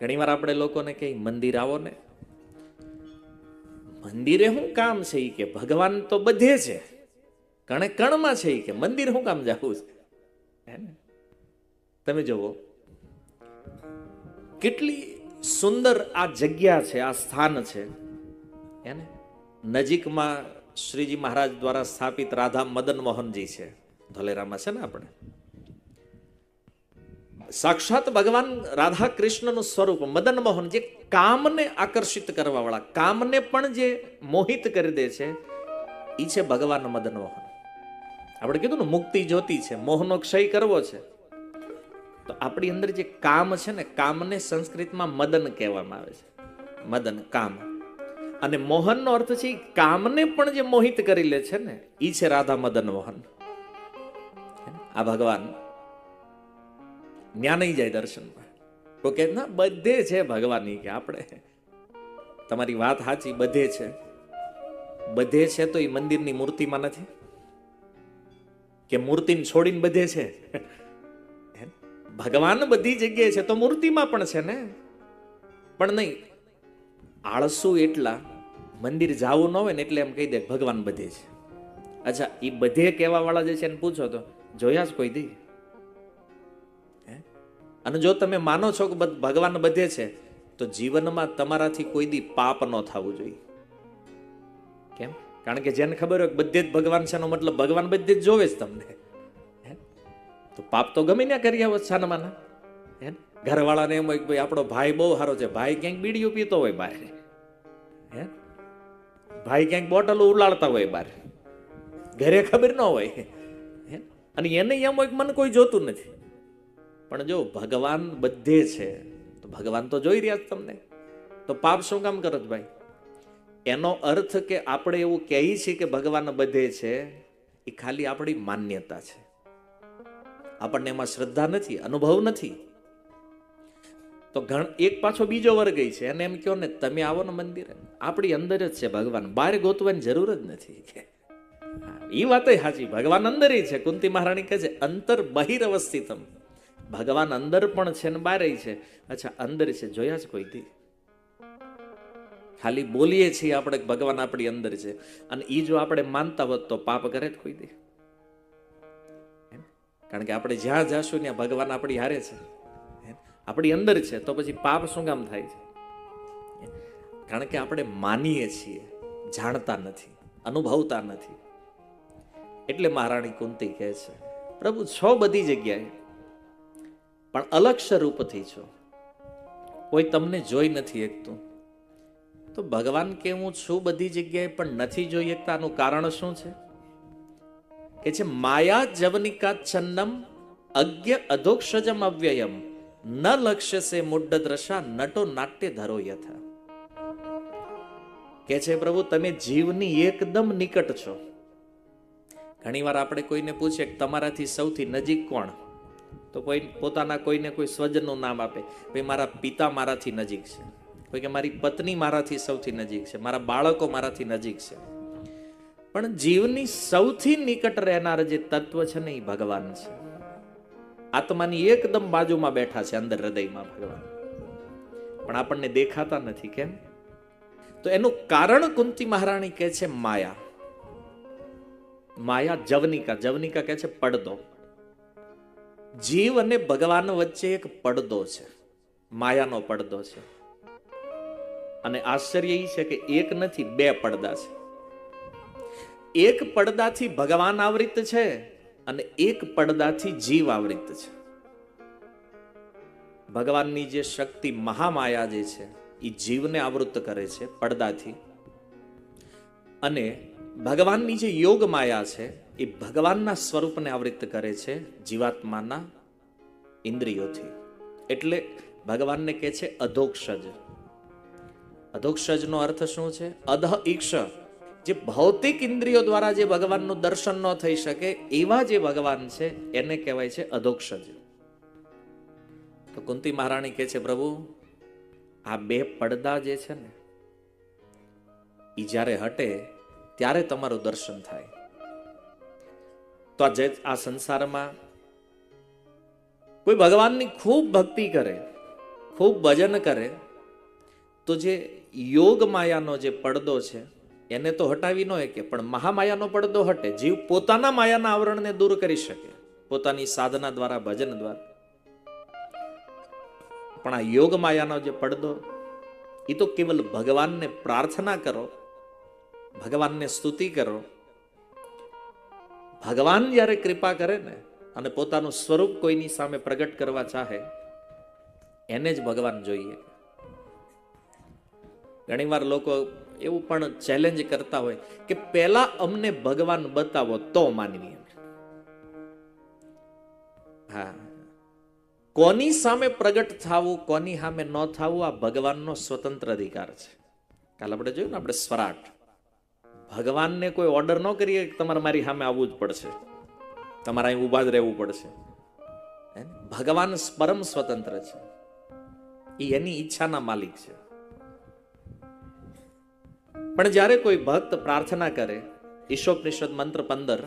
ઘણી વાર આપણે લોકોને કઈ મંદિર આવો ને, મંદિરે શું કામ છે ઈ કે ભગવાન તો બધે છે, કણે કણમાં છે ઈ કે મંદિર શું કામ જવું છે? હે ને? તમે જુઓ કેટલી સુંદર આ જગ્યા છે, આ સ્થાન છે. હે ને? નજીકમાં શ્રીજી મહારાજ દ્વારા સ્થાપિત રાધા મદન મોહનજી છે, ધોલેરામાં છે ને. આપણે સાક્ષાત ભગવાન રાધા કૃષ્ણનું સ્વરૂપ મદન મોહન, જે કામને આકર્ષિત કરવા વાળા, કામને પણ જે મોહિત કરી દે છે, ઈ છે ભગવાન મદન મોહન. આપણે કીધું ને મુક્તિ જ્યોતિ છે, મોહનો ક્ષય કરવો છે. તો આપણી અંદર જે કામ છે ને, કામને સંસ્કૃતમાં મદન કહેવામાં આવે છે. મદન, કામ. અને મોહનનો અર્થ છે કામને પણ જે મોહિત કરી લે છે ને, ઈ છે રાધા મદન મોહન. આ ભગવાન ન્યા નહીં જાય દર્શનમાં. તો કે ના બધે છે ભગવાન. કે આપણે, તમારી વાત સાચી, બધે છે. બધે છે તો એ મંદિરની મૂર્તિમાં નથી કે મૂર્તિને છોડીને બધે છે? ભગવાન બધી જગ્યાએ છે તો મૂર્તિમાં પણ છે ને. પણ નહીં, આળસુ એટલા, મંદિર જવું ન હોય ને એટલે એમ કહી દે ભગવાન બધે છે. અચ્છા, એ બધે કહેવા વાળા જે છે એને પૂછો તો જોયા જ કોઈ દી? અને જો તમે માનો છો કે ભગવાન બધે છે, તો જીવનમાં તમારાથી કોઈ દી પાપ ન થવું જોઈએ. કેમ? કારણ કે જેને ખબર હોય બધે જ ભગવાન છે, એનો મતલબ ભગવાન બધે જ જોવે જ તમને. તો પાપ તો ગમે ત્યાં કરી આવો છાનમાના. ઘરવાળાને એમ હોય કે ભાઈ આપણો ભાઈ બહુ સારો છે, ભાઈ ક્યાંક બીડીયું પીતો હોય બહાર, હે, ભાઈ ક્યાંક બોટલો ઉલાળતા હોય બહાર, ઘરે ખબર ન હોય, અને એને એમ હોય કે મને કોઈ જોતું નથી. પણ જો ભગવાન બધે છે તો ભગવાન તો જોઈ રહ્યા જ તમને, તો પાપ શું કામ કરત ભાઈ? એનો અર્થ કે આપણે એવું કહીએ છીએ કે ભગવાન બધે છે, એ ખાલી આપણી માન્યતા છે. આપણને એમાં શ્રદ્ધા નથી, અનુભવ નથી. તો એક પાછો બીજો વર્ગ છે, એને એમ કહો ને તમે આવો ને મંદિરે, આપણી અંદર જ છે ભગવાન, બહાર ગોતવાની જરૂર જ નથી. એ વાત સાચી, ભગવાન અંદર છે. કુંતી મહારાણી કહે છે અંતર બહિરવસ્થિતમ, ભગવાન અંદર પણ છે ને બહાર છે. અચ્છા, અંદર છે, જોયા જ કોઈ દી? ખાલી બોલીએ છીએ આપણે ભગવાન આપણી અંદર છે, અને એ જો આપણે માનતા હોત તો પાપ કરે જ કોઈ દી? કારણ કે આપણે જ્યાં જાશું ત્યાં ભગવાન આપણી હારે છે, આપણી અંદર છે, તો પછી પાપ શું કામ થાય છે? કારણ કે આપણે માનીએ છીએ, જાણતા નથી, અનુભવતા નથી. એટલે મહારાણી કુંતી કહે છે પ્રભુ છો બધી જગ્યાએ, પણ અલગ સ્વરૂપથી છો, કોઈ તમને જોઈ નથી શકતું. તો ભગવાન કે હું છું બધી જગ્યાએ પણ નથી જોઈ શકતા, આનું કારણ શું છે? કે છે માયા જવનિકા છન્નમ અજ્ઞ અધોક્ષજમ અવ્યયમ ન લક્ષ્ય સે મુડ્ડ દ્રશા નટો નાટ્ય ધરો યથા. કે છે પ્રભુ તમે જીવની એકદમ નિકટ છો. ઘણી વાર આપણે કોઈને પૂછીએ કે તમારાથી સૌથી નજીક કોણ, તો કોઈ પોતાના કોઈને કોઈ સ્વજનનું નામ આપે. ભાઈ મારા પિતા મારાથી નજીક છે, કોઈ કે મારી પત્ની મારાથી સૌથી નજીક છે, મારા બાળકો મારાથી નજીક છે. પણ જીવની સૌથી નિકટ રહેનાર જે તત્વ છે ને એ ભગવાન છે. આત્માની એકદમ બાજુમાં બેઠા છે, અંદર હૃદયમાં ભગવાન, પણ આપણને દેખાતા નથી. કેમ? તો એનું કારણ કુંતી મહારાણી કહે છે માયા. માયા જવનિકા, જવનિકા કહે છે પડદો. જીવ અને ભગવાન વચ્ચે એક પડદો છે, માયાનો પડદો છે. અને આશ્ચર્ય એ છે કે એક નથી, બે પડદા છે. એક પડદાથી ભગવાન આવૃત છે અને એક પડદાથી જીવ આવૃત છે. ભગવાનની જે શક્તિ મહામાયા જે છે એ જીવને આવૃત કરે છે પડદાથી, અને ભગવાનની જે યોગ માયા છે એ ભગવાનના સ્વરૂપને આવૃત કરે છે જીવાત્માના ઇન્દ્રિયોથી. એટલે ભગવાનને કહે છે અધોક્ષજ. અધોક્ષજનો અર્થ શું છે? અધ ઈક્ષ, જે ભૌતિક ઇન્દ્રિયો દ્વારા જે ભગવાનનું દર્શન ન થઈ શકે એવા જે ભગવાન છે એને કહેવાય છે અધોક્ષજ. તો કુંતી મહારાણી કહે છે પ્રભુ આ બે પડદા જે છે ને એ જ્યારે હટે ત્યારે તમારું દર્શન થાય. તો આ સંસારમાં કોઈ ભગવાનની ખૂબ ભક્તિ કરે, ખૂબ ભજન કરે તો જે યોગ માયાનો જે પડદો છે એને તો હટાવી ન શકે, પણ મહામાયાનો પડદો હટે. જીવ પોતાના માયાના આવરણને દૂર કરી શકે પોતાની સાધના દ્વારા, ભજન દ્વારા. પણ આ યોગ માયાનો જે પડદો, એ તો કેવલ ભગવાનને પ્રાર્થના કરો, ભગવાનને સ્તુતિ કરો. ભગવાન જ્યારે કૃપા કરે ને અને પોતાનું સ્વરૂપ કોઈની સામે પ્રગટ કરવા ચાહે, એને જ ભગવાન જોઈએ. ઘણીવાર લોકો એવું પણ ચેલેન્જ કરતા હોય કે પહેલા અમને ભગવાન બતાવો તો માનીએ. હા, કોની સામે પ્રગટ થવું, કોની સામે ન થવું, આ ભગવાનનો સ્વતંત્ર અધિકાર છે. કાલ આપણે જોયું ને, આપણે સ્વરાટ, ભગવાનને કોઈ ઓર્ડર ન કરીએ કે તમારે મારી સામે આવવું જ પડશે, તમારે અહીં ઊભા જ રહેવું પડશે. ભગવાન પરમ સ્વતંત્ર છે, એ એની ઈચ્છાના માલિક છે. પણ જ્યારે કોઈ ભક્ત પ્રાર્થના કરે, ઈશોપનિષદ મંત્ર 15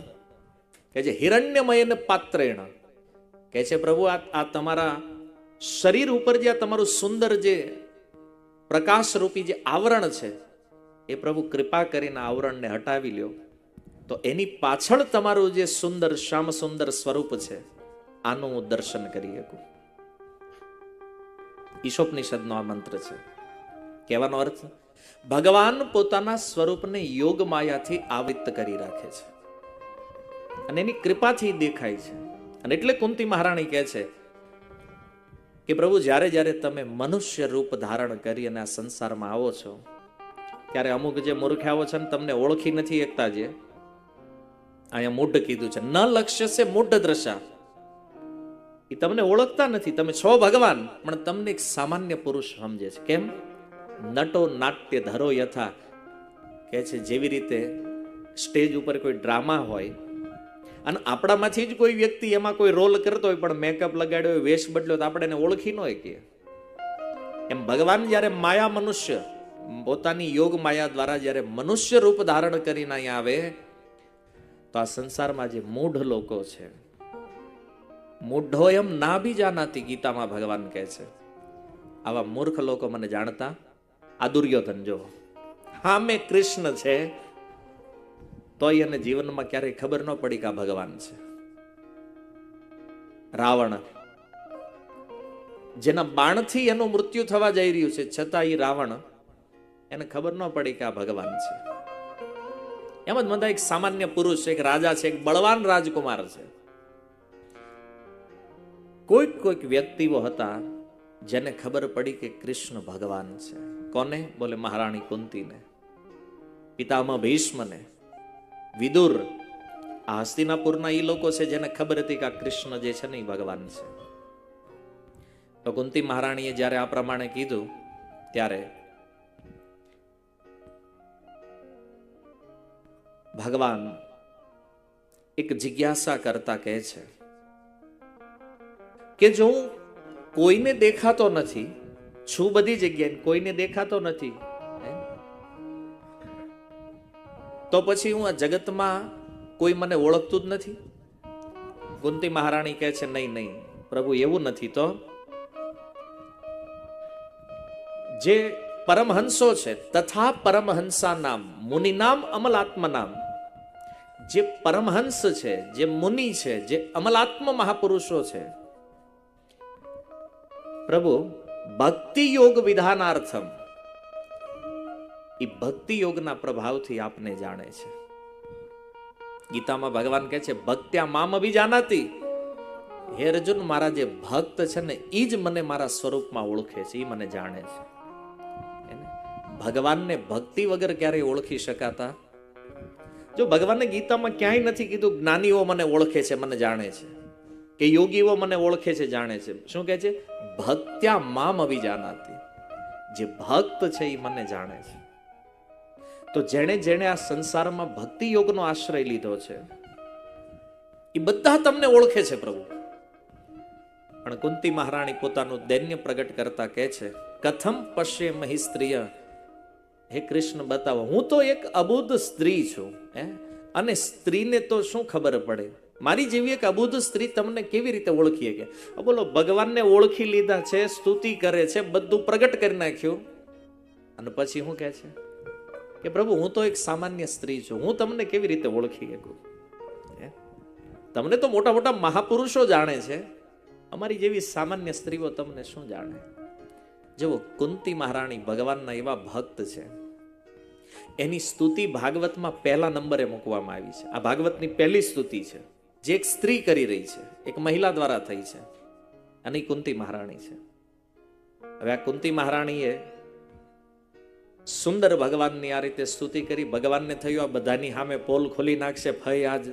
કે જે હિરણ્યમય પાત્રેણ કે છે, પ્રભુ આ તમારા શરીર ઉપર જે તમારું સુંદર જે પ્રકાશ રૂપી જે આવરણ છે, એ પ્રભુ કૃપા કરીને આવરણને હટાવી લ્યો, તો એની પાછળ તમારું જે સુંદર શ્યામ સુંદર સ્વરૂપ છે, આનું હું દર્શન કરી શકું. ઈશોપનિષદનો આ મંત્ર છે. કહેવાનો અર્થ, ભગવાન પોતાના સ્વરૂપને યોગ માયાથી આવૃત્ત કરી રાખે છે અને એની કૃપાથી દેખાય છે. અને એટલે કુંતી મહારાણી કહે છે કે પ્રભુ, જ્યારે જ્યારે તમે મનુષ્ય રૂપ ધારણ કરી અને આ સંસારમાં આવો છો, ત્યારે અમુક જે મૂર્ખાઓ છે ને, તમને ઓળખી નથી એકતા. જે અહીંયા મૂઢ કીધું છે, ન લક્ષ્ય છે મૂઢ દ્રશા, એ તમને ઓળખતા નથી. તમે છો ભગવાન, પણ તમને એક સામાન્ય પુરુષ સમજે છે. કેમ? નટો નાટ્ય ધરો યથા, કે છે જેવી રીતે સ્ટેજ ઉપર કોઈ ડ્રામા હોય અને આપણામાંથી જ કોઈ વ્યક્તિ એમાં કોઈ રોલ કરતો હોય, પણ મેકઅપ લગાડ્યો હોય, વેશ બદલ્યો, તો આપણે એને ઓળખી ન શકીએ. એમ ભગવાન જ્યારે માયા મનુષ્ય, પોતાની યોગ માયા દ્વારા જ્યારે મનુષ્ય રૂપ ધારણ કરીને અહીંયા આવે, તો આ સંસારમાં જે મૂઢ લોકો છે, મૂઢો એમ ના બી જાનાતી, ગીતામાં ભગવાન કહે છે, આવા મૂર્ખ લોકો મને જાણતા. આ દુર્યોધન જો હા મેં કૃષ્ણ છે, તોય એને જીવનમાં ક્યારેય ખબર ન પડી કે આ ભગવાન છે. રાવણ, જેના બાણથી એનું મૃત્યુ થવા જઈ રહ્યું છે, છતાં એ રાવણ, એને ખબર ન પડી કે આ ભગવાન છે. એમ જ બધા એક સામાન્ય પુરુષ છે, એક રાજા છે, એક બળવાન રાજકુમાર છે. કોઈક વ્યક્તિઓ હતા જેને ખબર પડી કે કૃષ્ણ ભગવાન છે. કોને? બોલે મહારાણી કુંતીને, પિતામહ ભીષ્મને, વિદુર. આ હસ્તિનાપુરના એ લોકો છે જેને ખબર હતી કે આ કૃષ્ણ જે છે ને એ ભગવાન છે. તો કુંતી મહારાણીએ જ્યારે આ પ્રમાણે કીધું, ત્યારે ભગવાન એક જિજ્ઞાસા કરતા કહે છે કે જો હું કોઈને દેખાતો નથી, છું બધી જગ્યાએ, કોઈને દેખાતો નથી, તો પછી હું આ જગતમાં કોઈ મને ઓળખતું જ નથી? કુંતી મહારાણી કહે છે, નહીં નહીં પ્રભુ, એવું નથી. તો જે પરમહંસો છે, તથા પરમહંસા નામ મુનિ નામ અમલાત્મ નામ, જે પરમહંસ છે, જે મુનિ છે, જે અમલાત્મ મહાપુરુષો છે, પ્રભુ ભક્તિ યોગ વિધાનાર્થમ, એ ભક્તિ યોગના પ્રભાવથી આપને જાણે છે. ગીતામાં ભગવાન કહે છે, ભક્ત્યા મામ અભિજાનાતિ. હે અર્જુન, મારા જે ભક્ત છે ને, એ જ મને મારા સ્વરૂપમાં ઓળખે છે, એ મને જાણે છે. ભગવાનને ભક્તિ વગર ક્યારેય ઓળખી શકાતા? જો ભગવાનને ગીતામાં ક્યાંય નથી કીધું જ્ઞાનીઓ મને ઓળખે છે, મને જાણે છે, કે યોગીઓ મને ઓળખે છે, જાણે છે. શું કહે છે? ભક્ત્યા મામ અભિજાનાતિ. જે ભક્ત છે એ મને જાણે છે. તો જેણે જેણે આ સંસારમાં ભક્તિ યોગનો આશ્રય લીધો છે, એ બધા તમને ઓળખે છે પ્રભુ. પણ કુંતી મહારાણી પોતાનું દૈન્ય પ્રગટ કરતા કહે છે, કથમ પશ્ય મહી સ્ત્રીય, હે કૃષ્ણ બતાવો, હું તો એક અબુદ્ધ સ્ત્રી છું, અને સ્ત્રીને તો શું ખબર પડે, મારી જેવી એક અબુધ સ્ત્રી તમને કેવી રીતે ઓળખી કે? બોલો, ભગવાનને ઓળખી લીધા છે, સ્તુતિ કરે છે, બધું પ્રગટ કરી નાખ્યું, અને પછી શું કહે છે કે પ્રભુ હું તો એક સામાન્ય સ્ત્રી છું, હું તમને કેવી રીતે ઓળખી શકું? તમને તો મોટા મોટા મહાપુરુષો જાણે છે, અમારી જેવી સામાન્ય સ્ત્રીઓ તમને શું જાણે? જેવો કુંતી મહારાણી ભગવાનના એવા ભક્ત છે, એની સ્તુતિ ભાગવતમાં પહેલા નંબરે મૂકવામાં આવી છે. આ ભાગવતની પહેલી સ્તુતિ છે, જે એક સ્ત્રી કરી રહી છે, એક મહિલા દ્વારા થઈ છે, અને કુંતી મહારાણી છે. હવે આ કુંતી મહારાણીએ સુંદર ભગવાનની આ રીતે સ્તુતિ કરી. ભગવાનને થયું આ બધાની સામે પોલ ખોલી નાખશે, ભય આજ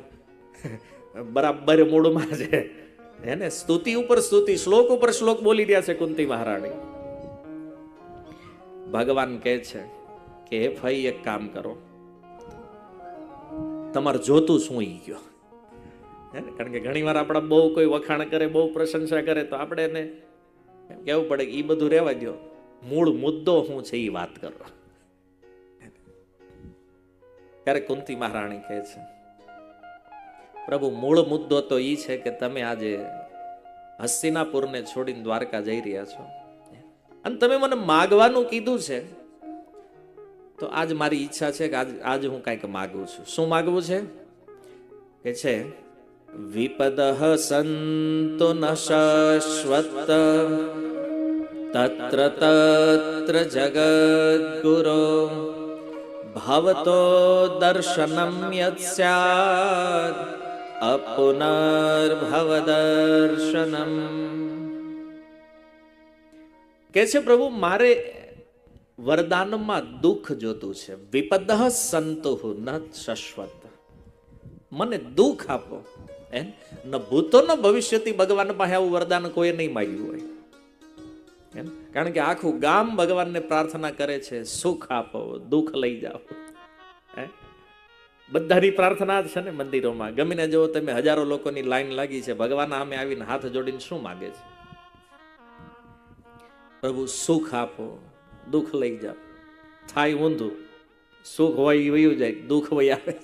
બરાબર મૂળમાં છે, એને સ્તુતિ ઉપર સ્તુતિ, શ્લોક ઉપર શ્લોક બોલી રહ્યા છે કુંતી મહારાણી. ભગવાન કહે છે કે હે ભાઈ, એક કામ કરો, તમારે જોતું શું ઈ ગયો. કારણ કે ઘણી વાર આપણા બહુ કોઈ વખાણ કરે, બહુ પ્રશંસા કરે, તો આપણે એને કેવું પડે કે ઈ બધું રહેવા દો, મૂળ મુદ્દો શું છે એ વાત કરો. ત્યારે કુંતી મહારાણી કહે છે પ્રભુ, મૂળ મુદ્દો તો ઈ છે કે તમે આજે હસ્તિનાપુરને છોડીને દ્વારકા જઈ રહ્યા છો, અને તમે મને માગવાનું કીધું છે, તો આજ મારી ઈચ્છા છે કે આજ હું કંઈક માગું છું. શું માગવું છે? કે છે વિપદઃ સંતો ન શાશ્વત તત્ર તત્ર જગદ્ગુરો ભવતો દર્શનમ યત સ્યાદ અપુનર્ભવ દર્શનમ. કે છે પ્રભુ, મારે વરદાનમાં દુઃખ જોતું છે. વિપદઃ સંતો ન શાશ્વત, મને દુઃખ આપો. ન ભૂતો ન ભવિષ્યથી ભગવાન પાસે આવું વરદાન કોઈ નહીં માંગ્યું હોય. કારણ કે આખું ગામ ભગવાનને પ્રાર્થના કરે છે, સુખ આપો, દુઃખ લઈ જાઓ. બધાની પ્રાર્થના છે ને મંદિરોમાં. ગમીને જુઓ તમે, હજારો લોકોની લાઈન લાગી છે. ભગવાન સામે આવીને હાથ જોડીને શું માગે છે? પ્રભુ સુખ આપો, દુઃખ લઈ જાઓ. થાય ઊંધું, સુખ હોય વયું જાય, દુઃખ વય આવે.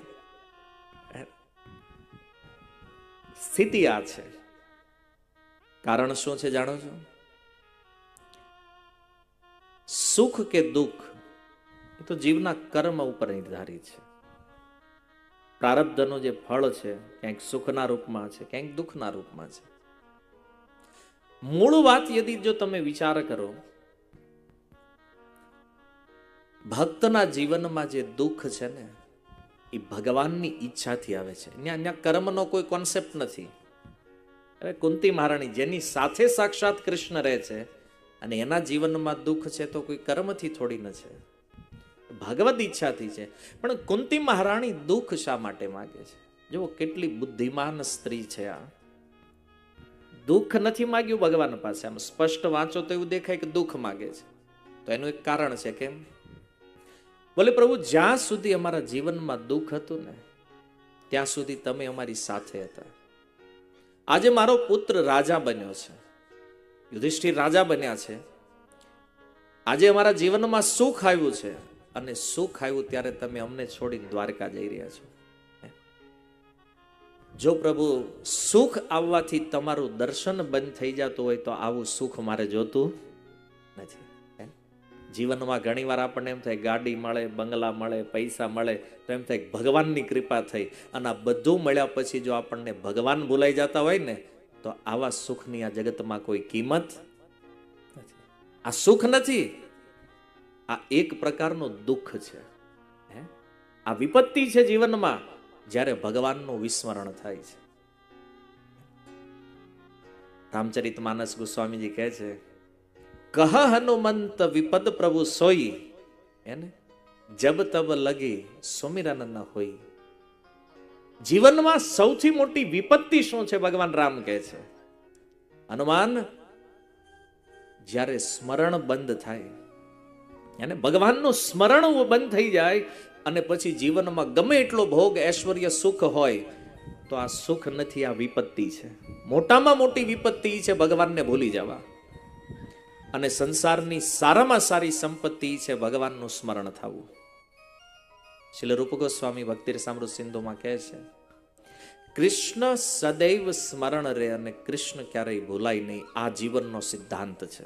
સ્થિતિ આ છે. કારણ શું છે જાણો છો? સુખ કે દુઃખ એ તો જીવના કર્મ ઉપર નિર્ધારિત છે. પ્રારબ્ધનું જે ફળ છે, ક્યાંક સુખના રૂપમાં છે, ક્યાંક દુઃખના રૂપમાં છે. મૂળ વાત યદિ જો તમે વિચાર કરો, ભક્તના જીવનમાં જે દુઃખ છે ને, એ ભગવાનની ઈચ્છાથી આવે છે. ત્યાં કર્મનો કોઈ કોન્સેપ્ટ નથી. અરે કુંતી મહારાણી જેની સાથે સાક્ષાત કૃષ્ણ રહે છે, અને એના જીવનમાં દુઃખ છે, તો કોઈ કર્મથી થોડી ન છે, ભગવદ ઈચ્છાથી છે. પણ કુંતી મહારાણી દુઃખ શા માટે માગે છે? જુઓ કેટલી બુદ્ધિમાન સ્ત્રી છે આ. દુઃખ નથી માગ્યું ભગવાન પાસે. આમ સ્પષ્ટ વાંચો તો એવું દેખાય કે દુઃખ માગે છે. તો એનું એક કારણ છે. કેમ? બોલે પ્રભુ, જ્યાં સુધી અમારા જીવનમાં દુઃખ હતું ને, ત્યાં સુધી તમે અમારી સાથે હતા. આજે મારો પુત્ર રાજા બન્યો છે, યુધિષ્ઠિર રાજા બન્યા છે. આજે અમારા જીવનમાં સુખ આવ્યું છે, અને સુખ આવ્યું ત્યારે તમે અમને છોડીને દ્વારકા જઈ રહ્યા છો. જો પ્રભુ સુખ આવવાથી તમારું દર્શન બંધ થઈ જતું હોય, તો આવું સુખ મારે જોતું નથી. જીવનમાં ઘણી વાર આપણને એમ થાય ગાડી મળે, બંગલા મળે, પૈસા મળે, તો એમ થાય ભગવાનની કૃપા થઈ. અને આ બધું મળ્યા પછી જો આપણને ભગવાન ભૂલાઈ જતા હોય ને, તો આવા સુખની આ જગતમાં કોઈ કિંમત નથી. આ સુખ નથી, આ એક પ્રકારનું દુઃખ છે. આ વિપત્તિ છે જીવનમાં, જ્યારે ભગવાનનું વિસ્મરણ થાય છે. રામચરિત માનસ ગોસ્વામીજી કહે છે, કહ હનુમંત વિપદ પ્રભુ સોઈ, એને જબ તબ લગી સુમિરન ન હોય. જીવનમાં સૌથી મોટી વિપત્તિ શું છે? ભગવાન રામ કહે છે, હનુમાન, જ્યારે સ્મરણ બંધ થાય, અને ભગવાનનું સ્મરણ બંધ થઈ જાય, અને પછી જીવનમાં ગમે એટલો ભોગ, ઐશ્વર્ય, સુખ હોય, તો આ સુખ નથી, આ વિપત્તિ છે. મોટામાં મોટી વિપત્તિ છે ભગવાનને ભૂલી જવા. અને સંસારની સારામાં સારી સંપત્તિ છે ભગવાનનું સ્મરણ થવું. શ્રીલ રૂપ ગોસ્વામી ભક્તિ રસામૃત સિંધુમાં કહે છે, કૃષ્ણ સદૈવ સ્મરણ રહે અને કૃષ્ણ ક્યારેય ભૂલાય નહીં, આ જીવનનો સિદ્ધાંત છે.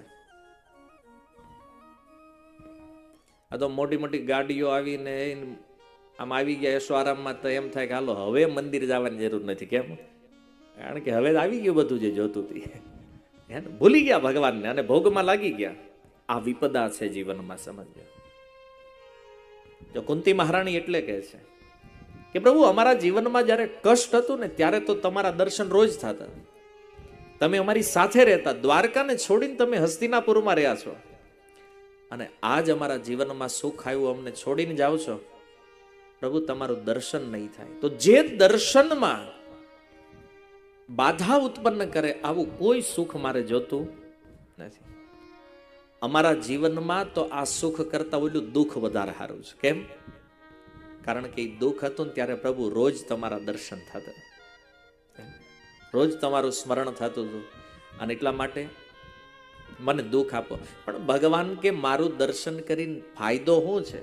આ તો મોટી મોટી ગાડીઓ આવીને આમ આવી ગયા એસો આરામમાં, તો એમ થાય કે હાલો હવે મંદિર જવાની જરૂર નથી. કેમ? કારણ કે હવે આવી ગયું બધું જે જોતું હતું, ભૂલી ગયા ભગવાનને અને ભોગમાં લાગી ગયા. આ વિપદા છે જીવનમાં, સમજજો. જો કુંતી મહારાણી એટલે કહે છે કે પ્રભુ અમારા જીવનમાં જ્યારે કષ્ટ હતું ને ત્યારે તો તમારા દર્શન રોજ થતા, તમે અમારી સાથે રહેતા, દ્વારકાને છોડીને તમે હસ્તિનાપુરમાં રહ્યા છો, અને આજ અમારા જીવનમાં સુખ આવ્યું અમને છોડીને જાઓ છો, પ્રભુ તમારું દર્શન નહીં થાય. તો જે દર્શનમાં બાધા ઉત્પન્ન કરે આવું કોઈ સુખ મારે જોતું નથી. અમારા જીવનમાં તો આ સુખ કરતા ઓલું દુઃખ વધારે સારું છે. કેમ? કારણ કે એ દુઃખ હતું ને ત્યારે પ્રભુ રોજ તમારા દર્શન થતા, રોજ તમારું સ્મરણ થતું હતું, અને એટલા માટે મને દુઃખ આપો. પણ ભગવાન કે મારું દર્શન કરીને ફાયદો શું છે?